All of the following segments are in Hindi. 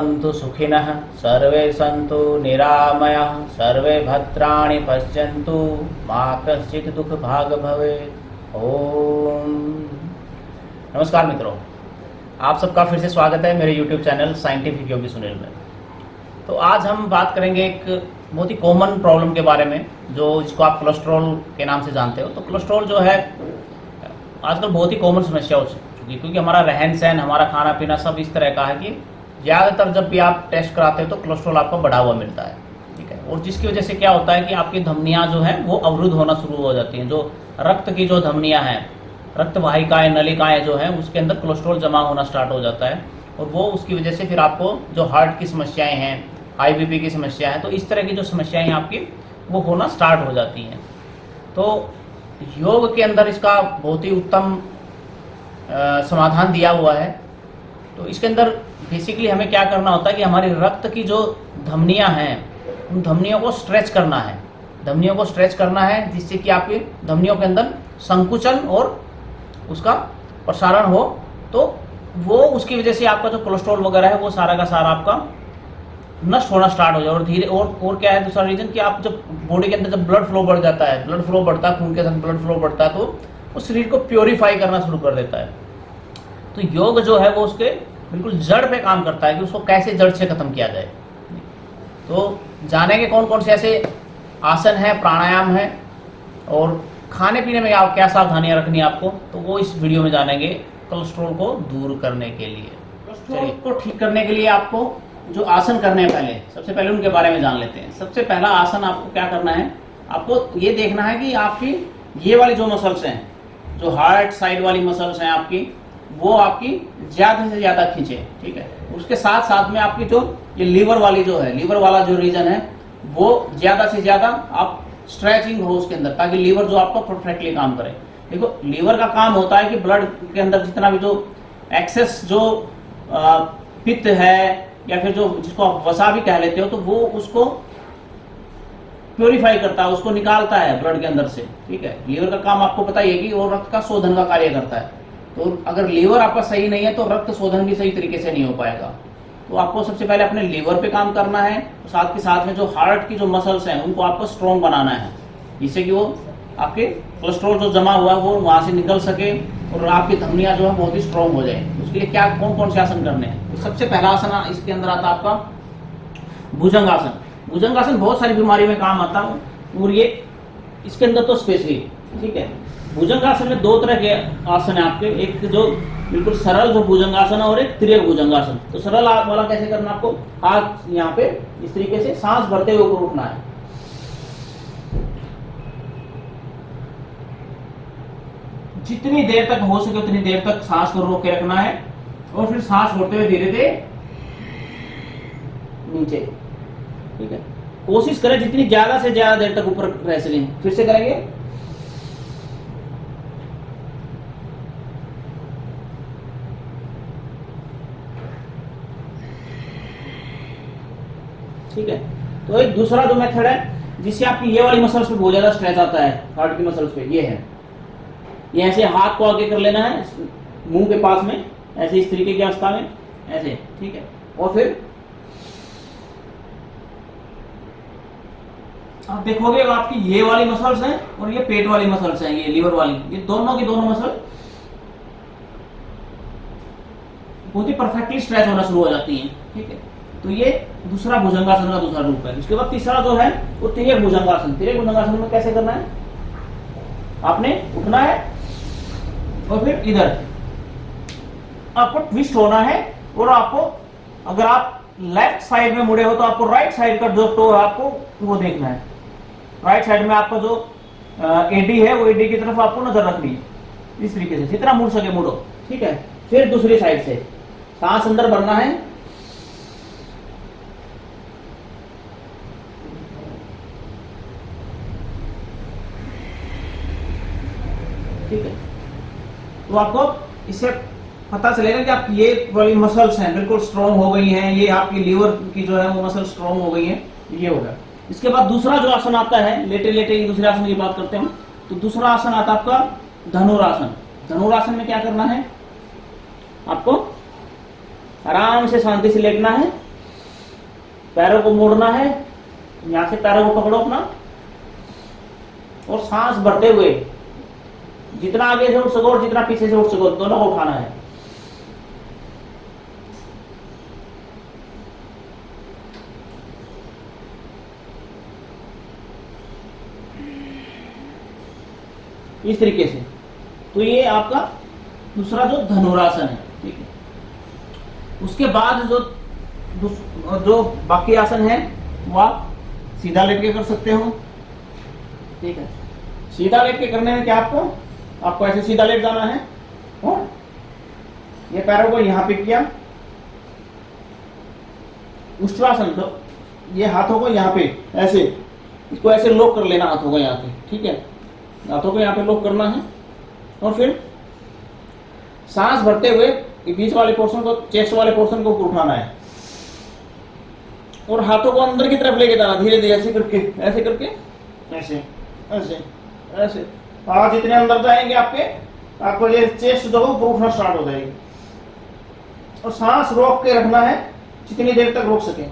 भवन्तु सुखिनः सर्वे सन्तु निरामयाः सर्वे भद्राणि पश्यन्तु मा कश्चित् दुःखभाग् भवेत्। ओम नमस्कार मित्रों, आप सबका फिर से स्वागत है मेरे YouTube चैनल साइंटिफिक योगी सुनील में। तो आज हम बात करेंगे एक बहुत ही कॉमन प्रॉब्लम के बारे में, जो जिसको आप कोलेस्ट्रॉल के नाम से जानते हो। तो कोलेस्ट्रॉल जो है आजकल बहुत ही कॉमन समस्या हो चुकी है, क्योंकि हमारा रहन सहन, हमारा खाना पीना सब इस तरह का है कि ज़्यादातर जब भी आप टेस्ट कराते हो तो कोलेस्ट्रॉल आपको बढ़ा हुआ मिलता है, ठीक है। और जिसकी वजह से क्या होता है कि आपकी धमनियाँ जो है वो अवरुद्ध होना शुरू हो जाती हैं। जो रक्त की जो धमनियाँ हैं, रक्त वाहिकाएँ, नलिकाएँ जो हैं, उसके अंदर कोलेस्ट्रॉल जमा होना स्टार्ट हो जाता है, और वो उसकी वजह से फिर आपको जो हार्ट की समस्याएँ हैं, हाई बीपी की समस्या है, तो इस तरह की जो समस्याएँ हैं आपकी वो होना स्टार्ट हो जाती हैं। तो योग के अंदर इसका बहुत ही उत्तम समाधान दिया हुआ है। तो इसके अंदर बेसिकली हमें क्या करना होता है कि हमारी रक्त की जो धमनियां हैं, उन धमनियों को स्ट्रेच करना है। धमनियों को स्ट्रेच करना है जिससे कि आपकी धमनियों के अंदर संकुचन और उसका प्रसारण हो, तो वो उसकी वजह से आपका जो कोलेस्ट्रॉल वगैरह है वो सारा का सारा आपका नष्ट होना स्टार्ट हो जाए। और धीरे और क्या है दूसरा रीजन कि आप जब बॉडी के अंदर जब ब्लड फ्लो बढ़ जाता है, ब्लड फ्लो बढ़ता है, खून के साथ ब्लड फ्लो बढ़ता है, तो उस शरीर को प्योरीफाई करना शुरू कर देता है। तो योग जो है वो उसके बिल्कुल जड़ पे काम करता है कि उसको कैसे जड़ से खत्म किया जाए। तो जानेंगे कौन कौन से ऐसे आसन है, प्राणायाम है, और खाने पीने में आप क्या सावधानियां रखनी है आपको, तो वो इस वीडियो में जानेंगे कोलेस्ट्रॉल को दूर करने के लिए। कोलेस्ट्रॉल को ठीक करने के लिए आपको जो आसन करने हैं, सबसे पहले उनके बारे में जान लेते हैं। सबसे पहला आसन आपको क्या करना है, आपको ये देखना है कि आपकी ये वाली जो मसल्स हैं, जो हार्ट साइड वाली मसल्स हैं आपकी, वो आपकी ज़्यादा से ज़्यादा खींचे, ठीक है। उसके साथ साथ में आपकी जो ये लीवर वाली जो है, लीवर वाला जो रीजन है, वो ज़्यादा से ज़्यादा आप स्ट्रेचिंग हो उसके अंदर, ताकि लीवर जो आपका परफेक्टली काम करे। देखो, लीवर का काम होता है कि ब्लड के अंदर जितना भी जो एक्सेस जो पित्त है, या फिर जो जिसको आप वसा भी कह लेते हो, तो वो उसको प्योरीफाई करता है, उसको निकालता है ब्लड के अंदर से, ठीक है। लीवर का काम आपको पता ही है कि वो रक्त का शोधन का कार्य करता है। तो अगर लीवर आपका सही नहीं है तो रक्त शोधन भी सही तरीके से नहीं हो पाएगा। तो आपको सबसे पहले अपने लीवर पे काम करना है, साथ के साथ में जो हार्ट की जो मसल्स हैं उनको आपको स्ट्रॉन्ग बनाना है, जिससे कि वो आपके कोलेस्ट्रॉल जो जमा हुआ है वो वहां से निकल सके और आपकी धमनियां जो है बहुत ही स्ट्रॉन्ग हो जाए। उसके लिए क्या कौन कौन से आसन करने हैं, तो सबसे पहला आसन इसके अंदर आता है आपका भुजंगासन। भुजंगासन बहुत सारी बीमारी में काम आता है, और ये इसके अंदर तो स्पेशली, ठीक है। भुजंगासन में दो तरह के आसन है आपके, एक जो बिल्कुल सरल जो भुजंगासन है और एक तिर्यक भुजंगासन। तो सरल वाला कैसे करना, आपको हाथ यहाँ पे इस तरीके से सांस भरते हुए ऊपर उठना है, जितनी देर तक हो सके उतनी देर तक सांस को रोक के रखना है, और फिर सांस छोड़ते हुए धीरे धीरे नीचे, ठीक है। कोशिश करें जितनी ज्यादा से ज्यादा देर तक ऊपर रह सकें। फिर से करेंगे, ठीक है। तो एक दूसरा जो मेथड है जिससे आपकी ये वाली मसल्स पे बहुत ज्यादा स्ट्रेस आता है, हार्ट की मसल्स पे, ये है, ये ऐसे हाथ को आगे कर लेना है मुंह के पास में, ऐसे इस तरीके की अवस्था में, ऐसे, ठीक है। और फिर आप देखोगे आपकी ये वाली मसल्स हैं और ये पेट वाली मसल्स हैं, ये लीवर वाली, ये दोनों की दोनों मसल बहुत ही परफेक्टली स्ट्रेच होना शुरू हो जाती हैं, ठीक है। तो ये दूसरा भुजंगासन का दूसरा रूप है। उसके बाद तीसरा जो है वो तिर्यक भुजंगासन। तिर्यक भुजंगासन में कैसे करना है, आपने उठना है और फिर इधर आपको ट्विस्ट होना है, और आपको अगर आप लेफ्ट साइड में मुड़े हो तो आपको राइट साइड का जो टो है आपको वो देखना है। राइट साइड में आपका जो एडी है वो एडी की तरफ आपको नजर रखनी है, इस तरीके से जितना मुड़ सके मुड़ो, ठीक है। फिर दूसरी साइड से सांस अंदर भरना है, ठीक है। तो आपको इससे पता चलेगा कि आपकी ये वाली मसल्स हैं बिल्कुल स्ट्रॉन्ग हो गई हैं, ये आपकी लीवर की जो है वो मसल स्ट्रॉन्ग हो गई है, ये होगा। इसके बाद दूसरा जो आसन आता है, लेटे लेटे ही दूसरे आसन की बात करते हैं, तो दूसरा आसन आता है आपका धनुरासन। धनुरासन में क्या करना है, आपको आराम से शांति से लेटना है, पैरों को मोड़ना है, यहां से पैरों को पकड़ो अपना और सांस भरते हुए जितना आगे से उठ सको और जितना पीछे से उठ सको दोनों को उठाना है। इस तरीके से। तो ये आपका दूसरा जो धनुरासन है, ठीक है। उसके बाद जो बाकी आसन है वो आप सीधा लेट के कर सकते हो, ठीक है। सीधा लेट के करने में क्या आपको ऐसे सीधा लेट जाना है और ये पैरों को यहां पे किया, उष्ट्रासन, तो ये हाथों को यहाँ पे ऐसे, इसको ऐसे लॉक कर लेना हाथों को यहाँ पे, ठीक है। हाथों को यहाँ पे लॉक करना है और फिर सांस भरते हुए बीच वाले पोर्शन को, चेस्ट वाले पोर्शन को उठाना है और हाथों को अंदर की तरफ लेके जाना धीरे धीरे, ऐसे करके ऐसे करके ऐसे ऐसे ऐसे। आप जितने अंदर जाएंगे आपको ये चेस्ट जो है उठना स्टार्ट हो जाएगी और सांस रोक के रखना है जितनी देर तक रोक सके।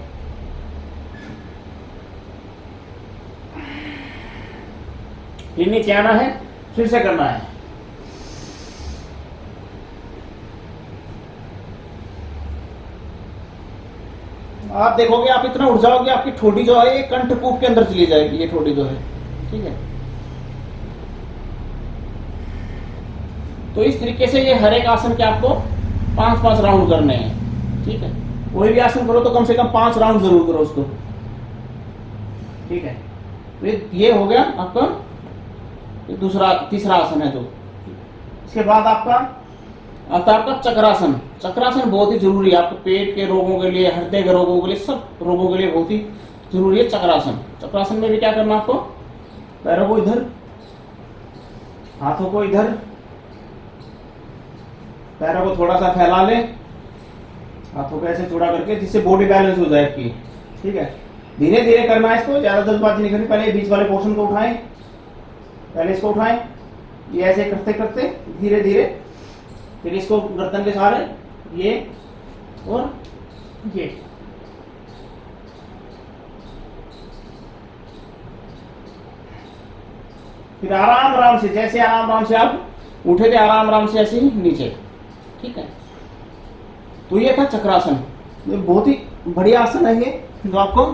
फिर नीचे आना है, फिर से करना है। आप देखोगे आप इतना उठ जाओगे, आपकी ठोडी जो है ये कंठकूप के अंदर चली जाएगी, ये ठोडी जो है, ठीक है। तो इस तरीके से ये हर एक आसन के आपको 5-5 राउंड करने हैं, ठीक है। कोई भी आसन करो तो कम से कम 5 राउंड जरूर करो उसको, ठीक है। ये हो गया आपका तीसरा आसन है जो। इसके बाद आपका चक्रासन। चक्रासन बहुत ही जरूरी है आपके पेट के रोगों के लिए, हृदय के रोगों के लिए, सब रोगों के लिए बहुत ही जरूरी है चक्रासन। चक्रासन में भी क्या करना आपको, पैरों को इधर, हाथों को इधर, पैरों को थोड़ा सा फैला ले, हाथों को ऐसे चौड़ा करके, जिससे बॉडी बैलेंस हो जाए आपकी, ठीक है। धीरे धीरे करना है इसको, ज्यादा जल्दबाजी नहीं करनी। पहले बीच वाले पोर्शन को उठाएं, पहले इसको उठाएं, ये ऐसे करते करते धीरे धीरे, फिर इसको गर्दन के सहारे, ये और ये, फिर आराम से, जैसे आराम से आप उठे थे आराम से ऐसे ही नीचे, ठीक है। तो ये था चक्रासन। ये बहुत ही बढ़िया आसन है ये, जो आपको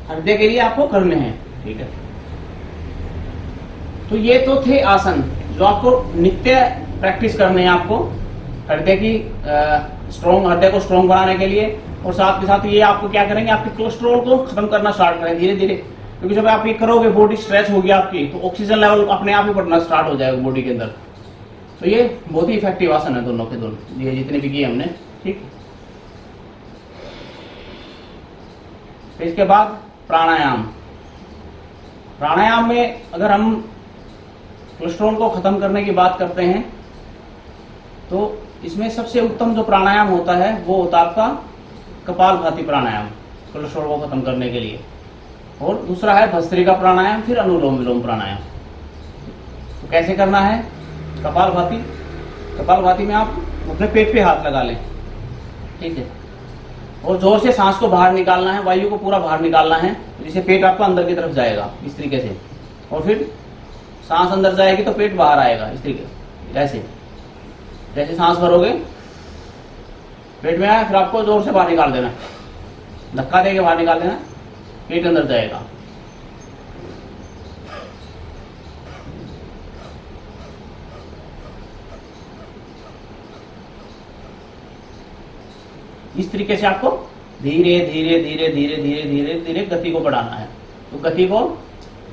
हृदय के लिए आपको करने हैं, ठीक है। तो ये तो थे आसन जो आपको नित्य प्रैक्टिस करने हैं, आपको हृदय को स्ट्रॉन्ग बनाने के लिए। और साथ के साथ ये आपको क्या करेंगे, आपके कोलेस्ट्रॉल को खत्म करना स्टार्ट करें धीरे धीरे, क्योंकि जब आप ये करोगे बॉडी स्ट्रेच होगी आपकी, तो ऑक्सीजन लेवल अपने आप ही बढ़ना स्टार्ट हो जाएगा बॉडी के अंदर। तो ये बहुत ही इफेक्टिव आसन है दोनों के दोनों, ये जितने भी किए हमने, ठीक। फिर इसके बाद प्राणायाम। प्राणायाम में अगर हम कोलेस्ट्रॉल को खत्म करने की बात करते हैं तो इसमें सबसे उत्तम जो प्राणायाम होता है वो होता है आपका कपालभाति प्राणायाम, कोलेस्ट्रॉल को खत्म करने के लिए। और दूसरा है भस्त्रिका प्राणायाम, फिर अनुलोम विलोम प्राणायाम। तो कैसे करना है कपालभाति में आप अपने पेट पे हाथ लगा लें, ठीक है। और जोर से सांस को बाहर निकालना है, वायु को पूरा बाहर निकालना है, जिससे पेट आपका अंदर की तरफ जाएगा इस तरीके से। और फिर सांस अंदर जाएगी तो पेट बाहर आएगा इस तरीके, ऐसे जैसे सांस भरोगे पेट में आए, फिर आपको जोर से बाहर निकाल देना, धक्का देके बाहर निकाल देना, पेट अंदर जाएगा। इस तरीके से आपको धीरे धीरे धीरे धीरे धीरे धीरे धीरे गति को बढ़ाना है। तो गति को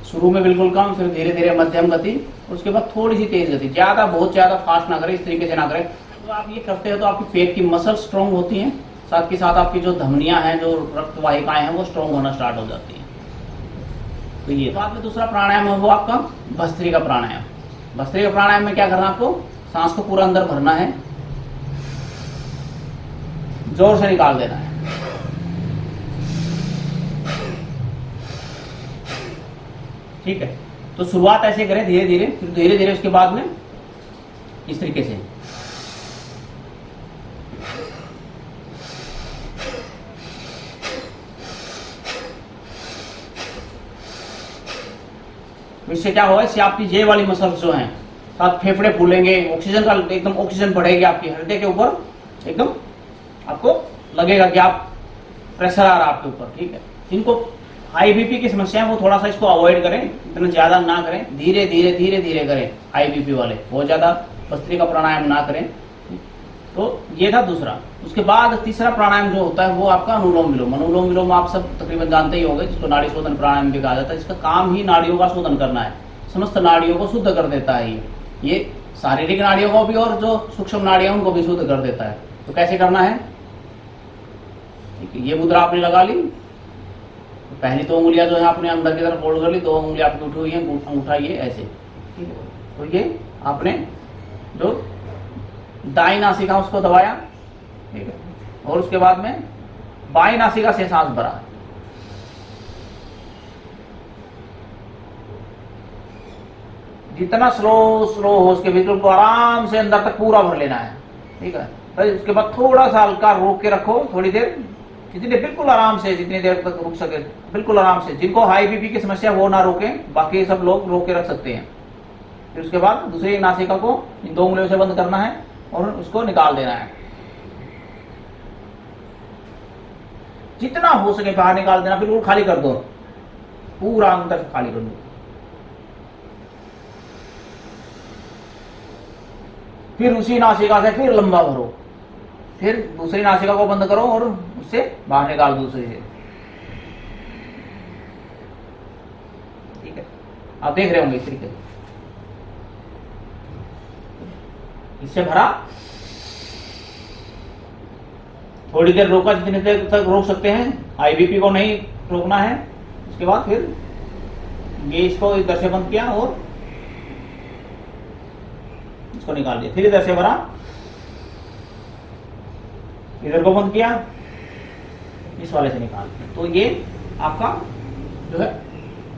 शुरू में बिल्कुल कम, फिर धीरे धीरे मध्यम गति, उसके बाद थोड़ी सी तेज गति। बहुत ज्यादा फास्ट ना करें, इस तरीके से ना करें। तो आप ये करते हो तो आपकी पेट की मसल स्ट्रांग होती हैं, साथ के साथ आपकी जो धमनियां हैं, जो रक्त वाहिकाएं हैं, वो स्ट्रांग होना स्टार्ट हो जाती हैं। तो ये बाद में दूसरा प्राणायाम है वो आपका भस्त्रिका प्राणायाम। भस्त्रिका प्राणायाम में क्या करना, आपको सांस को पूरा अंदर भरना है, जोर से निकाल देना है। ठीक है। तो शुरुआत ऐसे करें धीरे धीरे, फिर धीरे धीरे उसके बाद में इस तरीके से। तो इससे क्या होगा, इससे आपकी ये वाली मसल्स जो हैं, साथ फेफड़े फूलेंगे, ऑक्सीजन का एकदम ऑक्सीजन बढ़ेगी आपकी हृदय के ऊपर, एकदम आपको लगेगा कि आप प्रेशर आ रहा है आपके ऊपर, ठीक है। जिनको हाई बीपी की समस्या है वो थोड़ा सा इसको अवॉइड करें, इतना ज्यादा ना करें, धीरे धीरे धीरे धीरे करें। हाई बीपी वाले बहुत ज्यादा भस्त्रिका प्राणायाम ना करें। तो ये था दूसरा। उसके बाद तीसरा प्राणायाम जो होता है वो आपका अनुलोम विलोम। अनुलोम विलोम आप सब तकरीबन जानते ही होंगे, जिसको नाड़ी शोधन प्राणायाम भी कहा जाता है। इसका काम ही नाड़ियों का शोधन करना है, समस्त नाड़ियों को शुद्ध कर देता है। ये शारीरिक नाड़ियों को भी और जो सूक्ष्म नाड़ियां उनको भी शुद्ध कर देता है। तो कैसे करना है, ये मुद्रा आपने लगा ली, पहली 2 उंगलियां जो है आपने अंदर की तरफ फोल्ड कर ली, 2 उंगलियां आपकी उठी हुई है, अंगूठा ये ऐसे, ठीक है। तो ये आपने जो दाई नासिका उसको दबाया, ठीक है, और उसके बाद में बाई नासिका से सांस भरा, जितना स्लो हो उसके बिल्कुल को आराम से अंदर तक पूरा भर लेना है, ठीक है। फिर उसके बाद थोड़ा सा हल्का रोक के रखो, थोड़ी देर, जितनी देर बिल्कुल आराम से, जितनी देर तक रुक सके बिल्कुल आराम से। जिनको हाई बीपी की समस्या वो ना रोकें, बाकी सब लोग रोक के रख सकते हैं। फिर उसके बाद दूसरी नासिका को इन 2 उंगलियों से बंद करना है और उसको निकाल देना है, जितना हो सके बाहर निकाल देना, बिल्कुल खाली कर दो, पूरा अंदर खाली कर दो। फिर उसी नासिका से फिर लंबा भरो, फिर दूसरी नासिका को बंद करो और उससे बाहर निकाल दो दूसरी से, ठीक है। आप देख रहे होंगे इस तरीके से, इससे भरा, थोड़ी देर रोका, जितनी देर तक रोक सकते हैं, आईबीपी को नहीं रोकना है। उसके बाद फिर ये इसको इधर से बंद किया और इसको निकाल दिया, फिर इधर से भरा, इधर को बंद किया, इस वाले से निकाल दिया। तो ये आपका जो है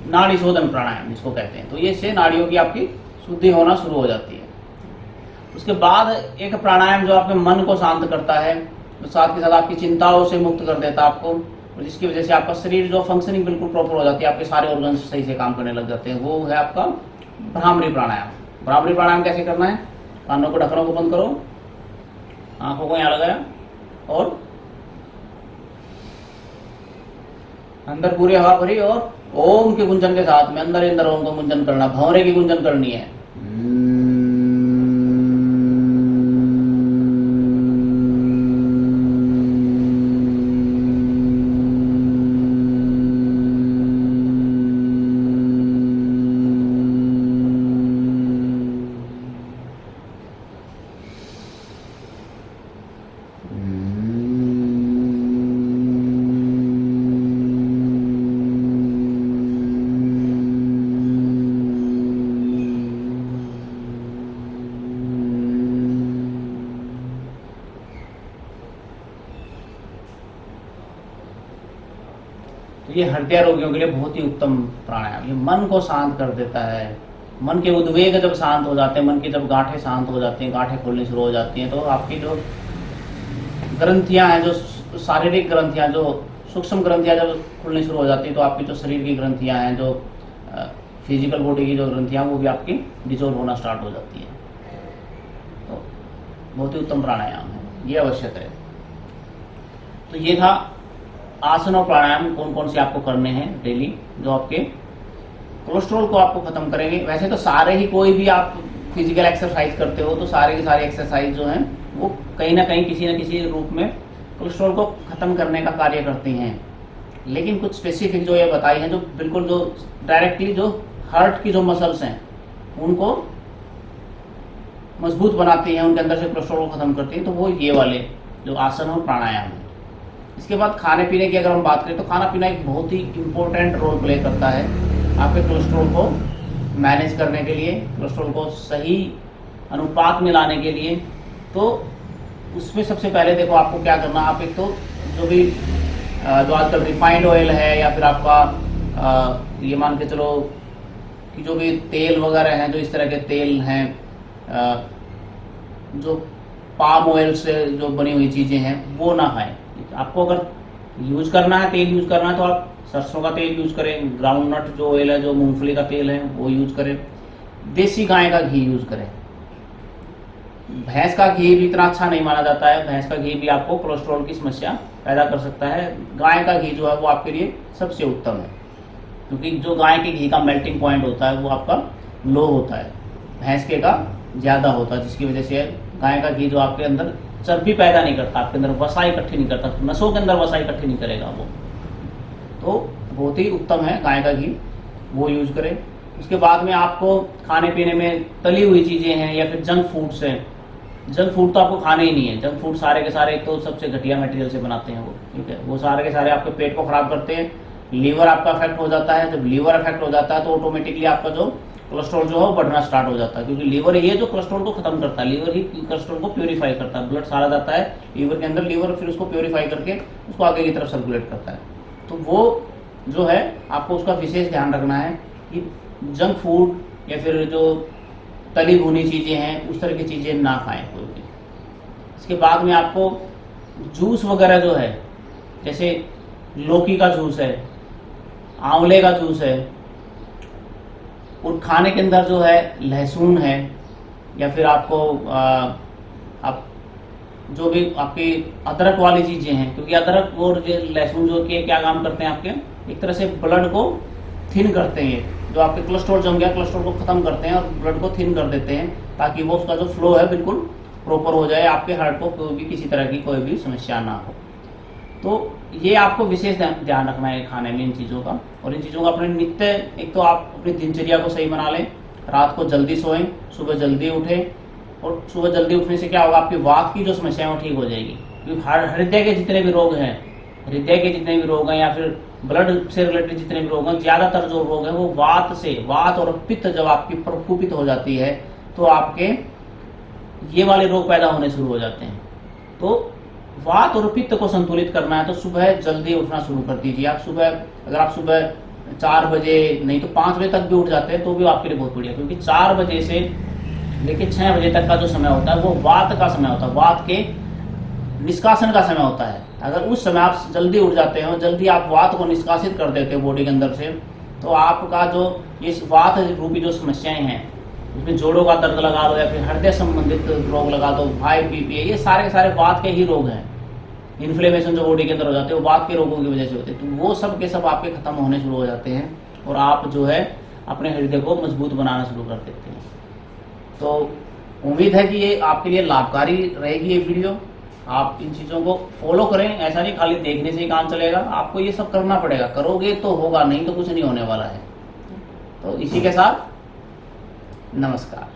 नाड़ी शोधन प्राणायाम जिसको कहते हैं। तो ये इससे नाड़ियों की आपकी शुद्धि होना शुरू हो जाती है। उसके बाद एक प्राणायाम जो आपके मन को शांत करता है, तो साथ के साथ आपकी चिंताओं से मुक्त कर देता है आपको, जिसकी वजह से आपका शरीर जो फंक्शनिंग बिल्कुल प्रॉपर हो जाती है, आपके सारे ऑर्गन सही से काम करने लग जाते हैं। वो है आपका भ्रामरी प्राणायाम। भ्रामरी प्राणायाम कैसे करना है, कानों को, ढक्कनों को बंद करो, आंखों को यहाँ लगाया और अंदर पूरी हवा भरी और ओम के गुंजन के साथ में अंदर अंदर ओम को गुंजन करना, भंवरे की गुंजन करनी है। ये हृदय रोगियों के लिए बहुत ही उत्तम प्राणायाम। ये मन को शांत कर देता है। मन के उद्वेग जब शांत हो जाते हैं, मन की जब गांठें शांत हो जाती हैं, गांठें खोलनी शुरू हो जाती हैं, तो आपकी जो ग्रंथियां हैं, जो शारीरिक ग्रंथियां, जो सूक्ष्म ग्रंथियां जब खुलनी शुरू हो जाती हैं, तो आपकी जो शरीर की ग्रंथियां हैं, जो फिजिकल बॉडी की जो ग्रंथियां, वो भी आपकी डिजोल्व होना स्टार्ट हो जाती है। तो बहुत ही उत्तम प्राणायाम है, ये अवश्य करें। तो ये था आसन और प्राणायाम कौन कौन से आपको करने हैं डेली, जो आपके कोलेस्ट्रॉल को आपको खत्म करेंगे। वैसे तो सारे ही, कोई भी आप फिजिकल एक्सरसाइज करते हो तो सारे के सारे एक्सरसाइज जो हैं वो कहीं ना कहीं किसी न किसी रूप में कोलेस्ट्रॉल को खत्म करने का कार्य करती हैं। लेकिन कुछ स्पेसिफिक जो ये बताई हैं, जो बिल्कुल जो डायरेक्टली जो हार्ट की जो मसल्स हैं उनको मजबूत बनाती हैं, उनके अंदर से कोलेस्ट्रॉल को खत्म करती हैं, तो वो ये वाले जो आसन और प्राणायाम है। इसके बाद खाने पीने की अगर हम बात करें तो खाना पीना एक बहुत ही इम्पोर्टेंट रोल प्ले करता है आपके कोलेस्ट्रॉल को मैनेज करने के लिए, कोलेस्ट्रॉल को सही अनुपात में लाने के लिए। तो उसमें सबसे पहले देखो आपको क्या करना, आप एक तो जो भी जो आजकल रिफाइंड ऑयल है या फिर आपका ये मान के चलो कि जो भी तेल वगैरह हैं, जो इस तरह के तेल हैं, जो पाम ऑयल से जो बनी हुई चीज़ें हैं, वो ना खाएं। आपको अगर यूज करना है, तेल यूज करना है, तो आप सरसों का तेल यूज करें, ग्राउंड नट जो ऑयल है, जो मूंगफली का तेल है वो यूज करें, देसी गाय का घी यूज करें। भैंस का घी भी इतना अच्छा नहीं माना जाता है, भैंस का घी भी आपको कोलेस्ट्रॉल की समस्या पैदा कर सकता है। गाय का घी जो है वो आपके लिए सबसे उत्तम है, क्योंकि जो गाय के घी का मेल्टिंग पॉइंट होता है वो आपका लो होता है, भैंस के का ज़्यादा होता है, जिसकी वजह से गाय का घी जो आपके अंदर चर्बी पैदा नहीं करता, आपके अंदर वसा इकट्ठी नहीं करता, नसों के अंदर वसा इकट्ठी नहीं करेगा वो, तो बहुत ही उत्तम है गाय का घी, वो यूज करें। उसके बाद में आपको खाने पीने में तली हुई चीज़ें हैं या फिर जंक फूड्स हैं, जंक फूड तो आपको खाने ही नहीं है। जंक फूड सारे के सारे तो सबसे घटिया मटेरियल से बनाते हैं वो, ठीक है, वो सारे के सारे आपके पेट को खराब करते हैं, लीवर आपका अफेक्ट हो जाता है। जब लीवर अफेक्ट हो जाता है तो ऑटोमेटिकली आपका जो कोलेस्ट्रॉल जो है वो बढ़ना स्टार्ट हो जाता है, क्योंकि लीवर ही है जो कोलेस्ट्रॉल को खत्म करता है, लीवर ही कोलेस्ट्रॉल को प्योरीफाई करता है, ब्लड सारा जाता है लीवर के अंदर, लीवर फिर उसको प्योरीफाई करके उसको आगे की तरफ सर्कुलेट करता है। तो वो जो है आपको उसका विशेष ध्यान रखना है कि जंक फूड या फिर जो तली भुनी चीज़ें हैं उस तरह की चीज़ें ना खाएं कोई भी। इसके बाद में आपको जूस वगैरह जो है, जैसे लौकी का जूस है, आंवले का जूस है, और खाने के अंदर जो है लहसुन है, या फिर आपको आप जो भी आपकी अदरक वाली चीज़ें हैं, क्योंकि अदरक और लहसुन जो कि क्या काम करते हैं आपके, एक तरह से ब्लड को थिन करते हैं, जो आपके कोलेस्ट्रॉल जम गया कोलेस्ट्रॉल को खत्म करते हैं और ब्लड को थिन कर देते हैं, ताकि वो उसका जो फ्लो है बिल्कुल प्रॉपर हो जाए, आपके हार्ट को कोई भी किसी तरह की कोई भी समस्या ना हो। तो ये आपको विशेष ध्यान रखना है खाने में इन चीज़ों का, और इन चीज़ों का अपने नित्य, एक तो आप अपनी दिनचर्या को सही बना लें, रात को जल्दी सोएं, सुबह जल्दी उठें, और सुबह जल्दी उठने से क्या होगा, आपकी वात की जो समस्या है वो ठीक हो जाएगी। क्योंकि हृदय के जितने भी रोग हैं, हृदय के जितने भी रोग हैं या फिर ब्लड से रिलेटेड जितने भी रोग हैं, ज़्यादातर जो रोग हैं वो वात से, वात और पित्त जब आपकी प्रकोपित हो जाती है तो आपके ये वाले रोग पैदा होने शुरू हो जाते हैं। तो वात और पित्त को संतुलित करना है तो सुबह जल्दी उठना शुरू कर दीजिए। आप सुबह, अगर आप सुबह 4 बजे नहीं तो 5 बजे तक भी उठ जाते हैं तो भी आपके लिए बहुत बढ़िया, क्योंकि 4 बजे से लेकिन 6 बजे तक का जो समय होता है वो वात का समय होता है, वात के निष्कासन का समय होता है। अगर उस समय आप जल्दी उठ जाते हो, जल्दी आप वात को निष्कासित कर देते हो बॉडी के अंदर से, तो आपका जो इस वात रूपी जो समस्याएं हैं, उसमें जोड़ों का दर्द लगा दो या फिर हृदय संबंधित रोग लगा दो, हाई बीपी, ये सारे के सारे वात के ही रोग हैं। इन्फ्लेमेशन जो बॉडी के अंदर हो जाते हैं वो वात के रोगों की वजह से होते हैं, तो वो सब के सब आपके खत्म होने शुरू हो जाते हैं और आप जो है अपने हृदय को मजबूत बनाना शुरू कर देते हैं। तो उम्मीद है कि ये आपके लिए लाभकारी रहेगी ये वीडियो। आप इन चीज़ों को फॉलो करें, ऐसा नहीं खाली देखने से ही काम चलेगा, आपको ये सब करना पड़ेगा, करोगे तो होगा, नहीं तो कुछ नहीं होने वाला है। तो इसी के साथ नमस्कार।